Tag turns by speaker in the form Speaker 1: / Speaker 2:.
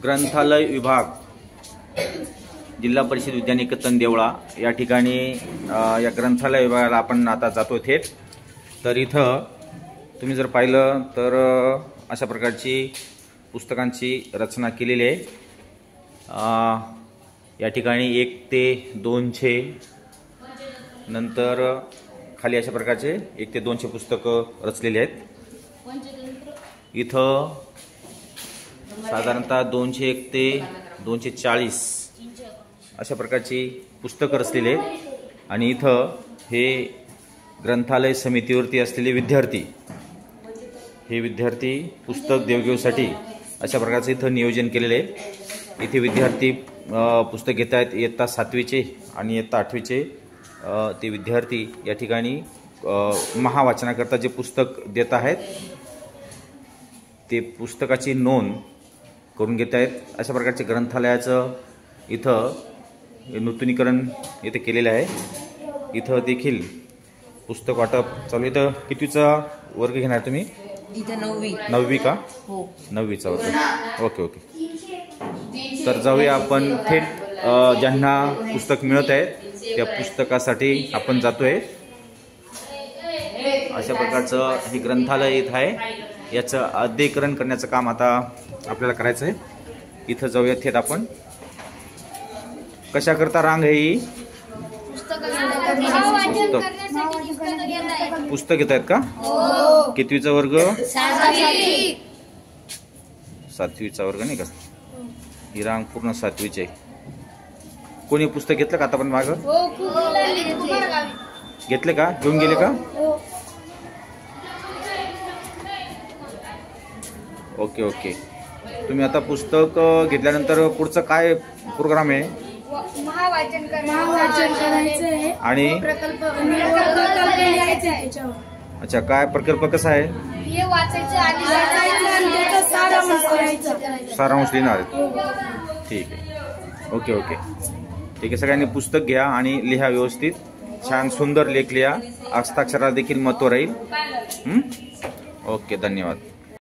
Speaker 1: ग्रंथालय विभाग, जिल्हा परिषद विद्यालय निकेतन देवळा या ठिकाणी या ग्रंथालय विभागाला आपण आता जातो थेट। तर इथं तुम्ही जर पाहिलं तर अशा प्रकारची पुस्तकांची रचना केलेली आहे। या ठिकाणी 1 ते 200 नंतर खाली अशा प्रकारचे 1 ते 200 पुस्तकं रचलेली आहेत। इथं साधारणतः 201 ते 240 अशा प्रकारची पुस्तकं रचलेली आहेत। आणि इथं हे ग्रंथालय समितीवरती असलेले विद्यार्थी, हे विद्यार्थी पुस्तक देवघेवीसाठी अशा प्रकारचे इथं नियोजन केलेले आहे। इथे विद्यार्थी पुस्तक घेत आहेत, इयत्ता 7वीचे आणि इयत्ता 8वीचे ते विद्यार्थी या ठिकाणी महावाचनाकरता जे पुस्तक देत आहेत ते पुस्तकाची नोंद करून घेत आहेत। अशा प्रकारचे ग्रंथालयाचं इथं नूतनीकरण इथे केलेलं आहे। इथं देखील पुस्तक वाटप चालू। इथं कितीचा वर्ग घेणार तुम्ही?
Speaker 2: इथं
Speaker 1: 9वी का?
Speaker 2: हो,
Speaker 1: 9वीचा वर्ग। ओके ओके, तर जाऊया आपण थेट ज्यांना पुस्तक मिळत आहे त्या पुस्तकासाठी आपण जातोय। अशा प्रकारचं हे ग्रंथालय इथं आहे। याचं अद्यीकरण करण्याचं काम आता आपल्याला करायचं आहे। इथं जाऊया थेट आपण। कशा करता रांग आहे ही? पुस्तक घेत आहेत का? कितवीचा वर्ग? 7वीचा वर्ग नाही का? ही रांग पूर्ण 7वीची आहे। कोणी पुस्तक घेतलं का आता पण माग? घेतले का? घेऊन गेले का? ओके ओके, तुम्ही आता पुस्तक घेतल्यानंतर पुढचं काय प्रोग्राम आहे?
Speaker 3: महावाचन करायचं आहे
Speaker 1: आणि
Speaker 3: प्रकल्प
Speaker 1: अच्छा, काय प्रकल्प कसा आहे?
Speaker 3: हे वाचायचं आणि त्याचा
Speaker 1: सारांश लिहिणार आहे। ठीक आहे, ओके ओके, ठीक आहे। सगळ्यांनी पुस्तक घ्या आणि लिहा व्यवस्थित, छान सुंदर लेख लिहा, हस्ताक्षराला देखील महत्त्व राहील। ओके, धन्यवाद।